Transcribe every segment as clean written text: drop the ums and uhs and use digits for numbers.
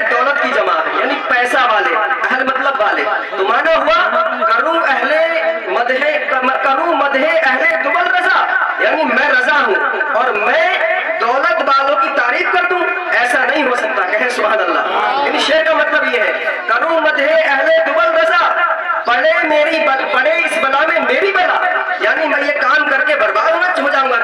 दौलत की जमा है, यानी पैसा वाले, अहल मतलब वाले। तो माना हुआ करूं मदहे अहले दुबल रजा, यानी मैं रजा हूं और मैं दौलत वालों की तारीफ कर दूं, ऐसा नहीं हो सकता। कहें सुभान अल्लाह। यानी शेर का मतलब ये है, करूं मदहे अहले दुबल रजा, पड़े इस बला में मेरी बला, यानी मैं ये काम करके बर्बाद हो जाऊंगा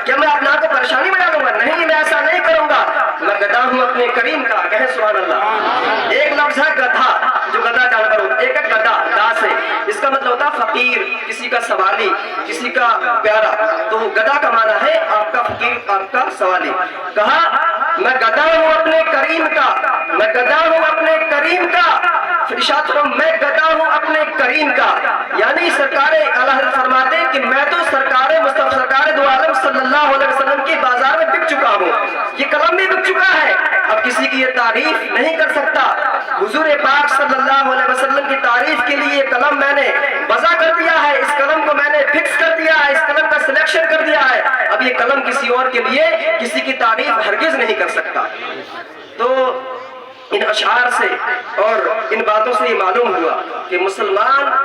क्या मैं अपना को परेशानी में डालूंगा? नहीं, मैं ऐसा नहीं करूंगा। मैं गधा हूं अपने करीम का। कहे सुभान अल्लाह। एक लफ्ज है गधा, जो गधा जानवर होता है, एक है गधा, दा से, इसका मतलब होता है फकीर, किसी का सवाली, किसी का प्यारा। तो गधा का माना है आपका फकीर, आपका सवाली। कहा मैं गधा हूं अपने करीम का, मैं गधा हूं अपने करीम का, मैं गधा हूं अपने करीम का। यानी सरकारे अल्लाह फरमाते कि मैं तो सरकारे मुस्तफा सरकारे दो आलम सल्लल्लाहु अलैहि वसल्लम के बाजार में बिक चुका हूं, ये कलम भी बिक चुका है। अब किसी की ये तारीफ नहीं कर सकता। हुजूर पाक सल्लल्लाहु अलैहि वसल्लम की तारीफ के लिए कलम मैंने वज़ा कर दिया है, इस कलम को मैंने फिक्स कर दिया है, इस कलम का सिलेक्शन कर दिया है। अब ये कलम किसी और के लिए किसी की तारीफ हरगिज नहीं कर सकता। तो इन अशार से और इन बातों से ये मालूम हुआ कि मुसलमान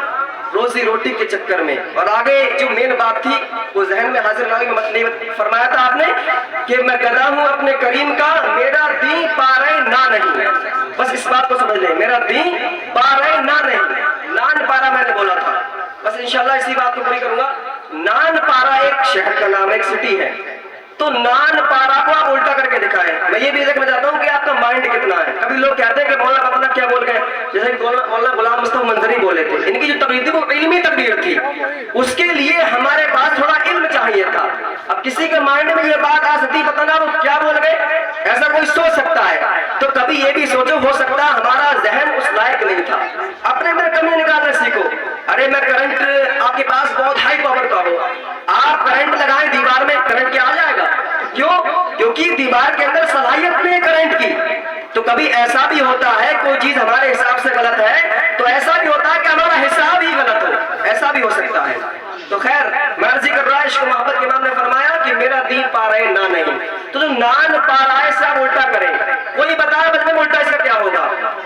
रोजी रोटी के चक्कर में, और आगे जो मेन बात थी वो जहन में हाजिर ना हुई, मतलब फरमाया था आपने कि मैं गधा हूं अपने करीम का, मेरा दीन पारे ना नहीं। बस इस बात को समझ लें, मेरा दीन पारे ना नहीं, नान पारा मैंने बोला था। बस इंशाल्लाह इसी बात को पूरी करूंगा। नान पारा एक शहर का नाम, एक सिटी है। तो नान पारा को आप उल्टा करके दिखाएं। मैं ये भी देखना चाहता हूँ कि आपका माइंड कितना है। कभी लोग कहते हैं कि मौलाना पता क्या बोल गए, जैसे मौलाना गुलाम मुस्तफा मंजरी बोले थे, इनकी जो तकरीर थी वो इल्मी तकरीर थी, उसके लिए हमारे पास थोड़ा इल्म चाहिए था। अब किसी के माइंड में ये बात आ सकती, पता ना वो क्या बोल गए, ऐसा कोई सोच सकता है। तो कभी ये भी सोचो, हो सकता है हमारा जहन उस लायक नहीं था। अपने अंदर कमी निकालना सीखो। अरे मैं करंट आपके पास बहुत हाई पावर का हो, आप करंट लगाएं दीवार में, करंट क्या आ जाएगा? क्यों? क्योंकि दीवार के अंदर सलाहियत नहीं है करंट की। तो कभी ऐसा भी होता है कोई चीज हमारे हिसाब से गलत है, तो ऐसा भी होता है कि हमारा हिसाब ही गलत हो, ऐसा भी हो सकता है। तो खैर मर्जी कर रहा है, इश्क मोहब्बत के इमाम ने फरमाया कि मेरा दीन पा रहे ना नहीं। तो जो नान पा रहा है से आप उल्टा करें। कोई बताया बदले में उल्टा इसका क्या होगा,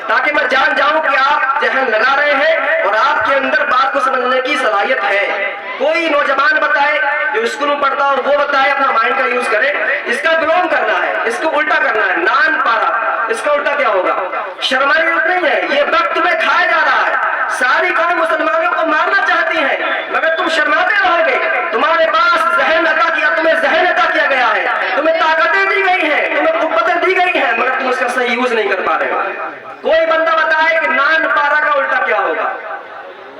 ताकि मैं जान जाऊं कि आप जहन लगा रहे हैं और आपके अंदर बात को समझने की सलाहियत है। कोई नौजवान बताए जो स्कूल में पढ़ता हो, वो बताए, अपना माइंड का यूज करे। इसका बिलोंग करना है, इसको उल्टा करना है। नान पारा, इसका उल्टा क्या होगा? शर्माई नहीं है, ये वक्त में खाया जा रहा है। सारी कौम मुसलमानों को मारना चाहती है, मगर तुम शर्माते रहोगे। तुम्हारे पास जहन अता किया, तुम्हें जहन अता किया गया है, तुम्हें ताकतें दी गई हैं, तुम्हें कुव्वतें दी गई हैं, मगर तुम उसका सही यूज नहीं कर पा रहे हो। कोई बंदा बताए कि नान पारा का उल्टा क्या होगा?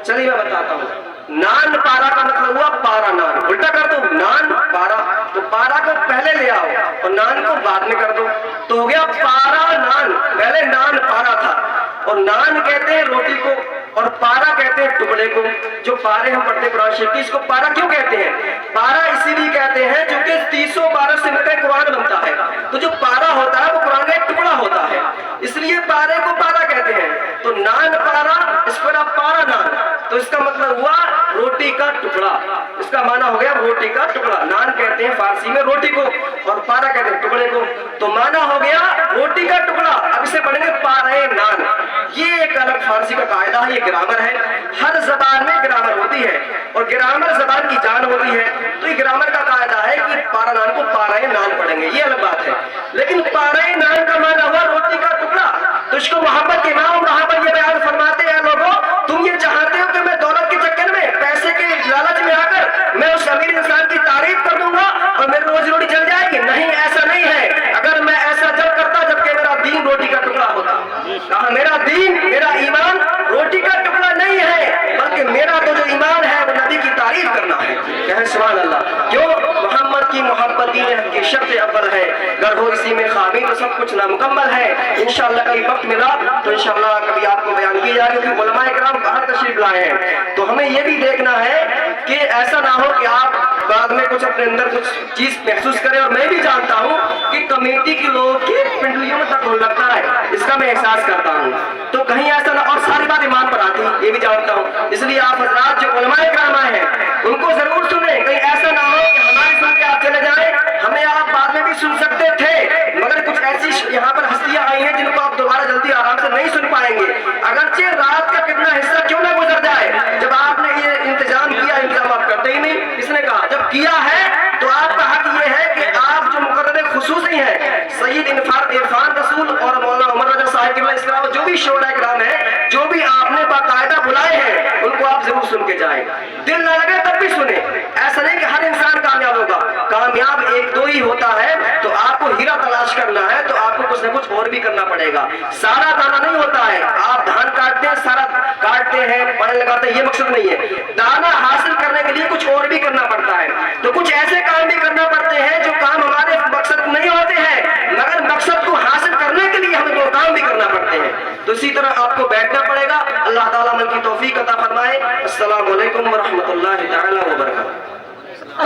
चलिए मैं बताता हूँ। नान पारा का मतलब हुआ पारा नान, उल्टा कर दो नान पारा। तो पारा को पहले ले आओ और नान को बाद में कर दो, तो हो गया पारा नान। पहले नान पारा था, और नान कहते हैं रोटी को और पारा कहते हैं टुकड़े को। जो पारे हम पढ़ते कुरान शरीफ की, इसको पारा क्यों कहते हैं? पारा इसीलिए कहते हैं क्योंकि 300 पारों से मिलकर कुरान बनता है। तो जो पारा होता है वो कुरान का एक टुकड़ा होता है, इसलिए पारे को पारा कहते हैं। तो नान पारा, इस पर आप पारा नान, तो इसका मतलब हुआ रोटी का टुकड़ा। इसका माना हो गया रोटी का टुकड़ा। नान कहते हैं फारसी में रोटी को और पारा कहते हैं टुकड़े को, तो माना हो गया रोटी का टुकड़ा। अब इसे पढ़ेंगे पारे नान। ये एक अलग फारसी का कायदा है, ये ग्रामर है। हर जबान में ग्रामर होती है और ग्रामर जबान की जान होती है। तो ये ग्रामर का कायदा है कि पारा नान को पारे नान पढ़ेंगे, ये अलग बात है। लेकिन पारे नान का माना हुआ रोटी का टुकड़ा। तो इसको मोहब्बत के इमाम वहां पर ये बयान फरमाते हैं, लोगों तुम ये चाहते हो कि मैं दौलत के चक्कर में, पैसे के लालच में आकर मैं उस अमीर इंसान की तारीफ कर दूंगा और मेरी रोजी रोटी चल जाएगी? नहीं, ऐसा नहीं है। अगर मैं ऐसा जब करता जबकि मेरा दीन रोटी का टुकड़ा होता। कहा मेरा दीन, मेरा ईमान रोटी का टुकड़ा नहीं है, बल्कि मेरा तो जो ईमान है वो नबी की तारीफ करना है। कहे सुभान अल्लाह। क्यों? मोहम्मद की मोहब्बत दीन की शर्त अव्वल है, अगर हो इसी में खामी तो सब कुछ नामुकम्मल है। इंशाअल्लाह कभी वक्त मिला तो इंशाअल्लाह कभी आपको बयान किया जाएगा, क्योंकि उलमाए किराम बाहर तशरीफ लाए हैं। तो हमें ये भी देखना है कि ऐसा ना हो कि आप बाद में कुछ अपने अंदर कुछ चीज महसूस करें। और मैं भी जानता हूँ कि कमेटी के लोगों की पिंडलियों में तक लगता है, इसका मैं एहसास करता हूँ। तो कहीं ऐसा ना, और सारी बात ईमान पर आती है, ये भी जानता हूँ। इसलिए आप हजरात जो उलमाए किराम आए हैं उनको जरूर सुने, कहीं ऐसा ना हो कि हमारे सुन के आप चले जाएं। हमें आप बाद में भी सुन सकते थे, मगर कुछ ऐसी यहाँ पर हस्तियां आई हैं जिनको आप दोबारा پائیں گے. اگرچہ رات کا کتنا حصہ کیوں نہ گزر جائے, جب آپ نے یہ انتظام کیا, انتظام آپ کرتے ہی نہیں. اس نے کہا جب کیا ہے تو آپ کا حق یہ ہے کہ آپ جو مقرر خصوصی ہیں, سید عرفان رسول اور مولانا عمر رضا صاحب کے اسلام, جو بھی شعراء کرام ہیں, جو بھی آپ نے باقاعدہ بلائے ہیں, ان کو آپ ضرور سن کے جائیں. دل نہ لگے تب بھی سنیں. ایسا نہیں کہ ہر انسان کامیاب ہوگا, کامیاب ایک دو ہی ہوتا ہے. تو آپ کو ہیرا تلاش کرنا ہے تو آپ کو کچھ نہ کچھ اور بھی کرنا پڑے گا. سارا دانا نہیں ہوتا ہے, آپ دھان کاٹتے ہیں, سارا کاٹتے ہیں, پانی لگاتے ہیں, یہ مقصد نہیں ہے. دانا حاصل کرنے کے لیے کچھ اور بھی کرنا پڑتا ہے. تو کچھ ایسے کام بھی کرنا پڑتے ہیں جو کام ہمارے مقصد نہیں ہوتے ہیں, مگر مقصد کو حاصل کرنے کے لیے ہمیں وہ کام بھی کرنا پڑتے ہیں. تو اسی طرح آپ کو بیٹھنا پڑے گا. اللہ تعالیٰ عمل کی توفیق عطا فرمائے. السلام علیکم ورحمۃ اللہ تعالی وبرکاتہ.